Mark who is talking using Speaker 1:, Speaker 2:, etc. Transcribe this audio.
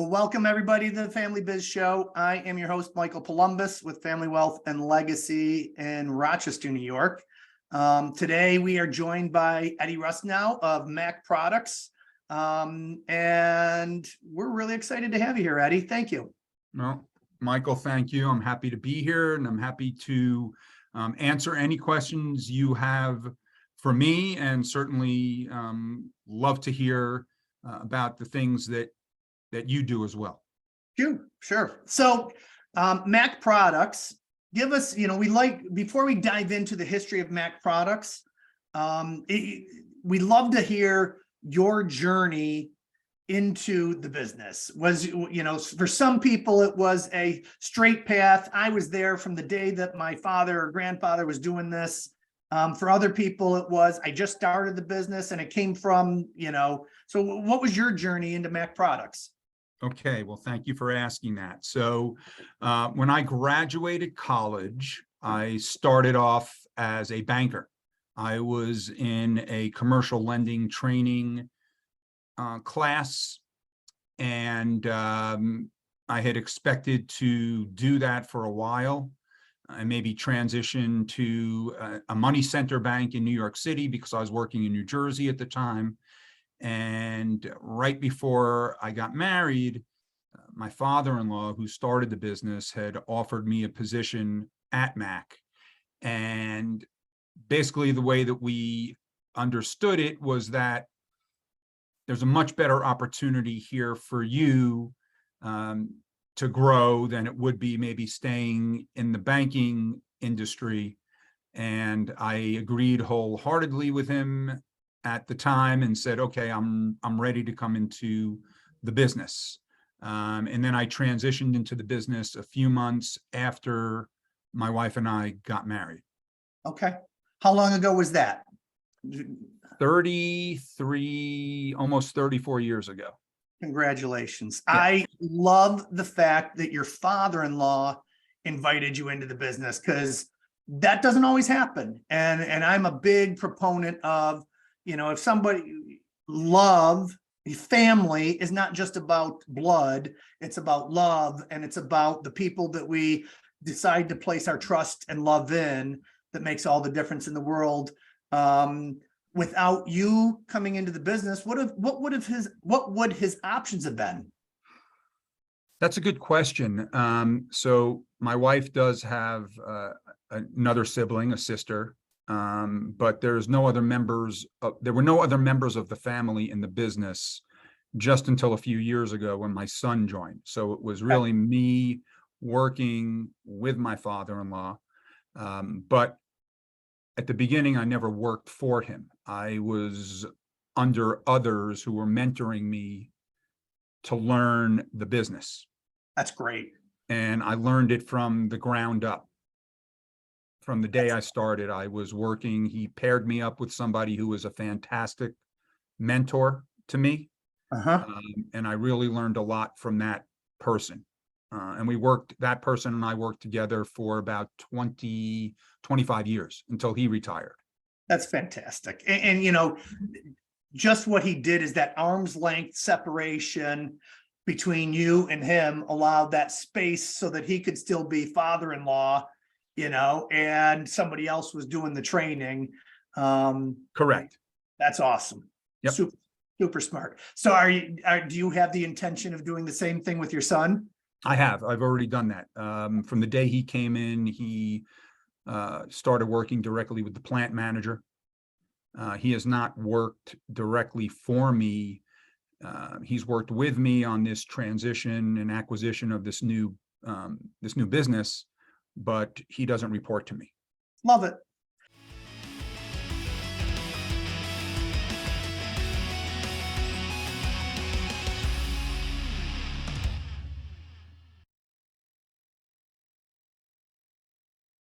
Speaker 1: Well, welcome everybody to the Family Biz Show. I am your host, Michael Columbus with Family Wealth and Legacy in Rochester, New York. Today we are joined by Eddie Russnow of Mac Products. And we're really excited to have you here, Eddie. Thank you.
Speaker 2: Well, Michael, thank you. I'm happy to be here, and I'm happy to answer any questions you have for me, and certainly love to hear about the things that you do as well.
Speaker 1: Sure. So Mac Products, give us, before we dive into the history of Mac Products, we love to hear your journey into the business. Was, for some people, it was a straight path. I was there from the day that my father or grandfather was doing this. For other people, it was, I just started the business and it came from, so what was your journey into Mac Products?
Speaker 2: Okay, well, thank you for asking that. So when I graduated college, I started off as a banker. I was in a commercial lending training class, and I had expected to do that for a while and maybe transition to a money center bank in New York City, because I was working in New Jersey at the time. And right before I got married, my father-in-law, who started the business, had offered me a position at Mac. And basically the way that we understood it was that there's a much better opportunity here for you to grow than it would be maybe staying in the banking industry. And I agreed wholeheartedly with him at the time and said, okay, I'm ready to come into the business. And then I transitioned into the business a few months after my wife and I got married.
Speaker 1: Okay. How long ago was that?
Speaker 2: 33, almost 34 years ago.
Speaker 1: Congratulations.
Speaker 2: Yeah.
Speaker 1: I love the fact that your father-in-law invited you into the business, because that doesn't always happen. And I'm a big proponent of, if somebody family is not just about blood, it's about love, and it's about the people that we decide to place our trust and love in, that makes all the difference in the world. Without you coming into the business, what would his options have been?
Speaker 2: That's a good question. So my wife does have another sibling, a sister, but there's no other members. There were no other members of the family in the business just until a few years ago when my son joined. So it was really me working with my father-in-law. But at the beginning, I never worked for him. I was under others who were mentoring me to learn the business.
Speaker 1: That's great.
Speaker 2: And I learned it from the ground up. From the day I started, I was working. He paired me up with somebody who was a fantastic mentor to me. And I really learned a lot from that person. And that person and I worked together for about 25 years until he retired.
Speaker 1: That's fantastic. And just what he did is that arm's length separation between you and him allowed that space so that he could still be father-in-law, and somebody else was doing the training.
Speaker 2: Correct.
Speaker 1: That's awesome.
Speaker 2: Yep.
Speaker 1: Super smart. So do you have the intention of doing the same thing with your son?
Speaker 2: I've already done that. From the day he came in, he started working directly with the plant manager. He has not worked directly for me. He's worked with me on this transition and acquisition of this new business, but he doesn't report to me.
Speaker 1: Love it.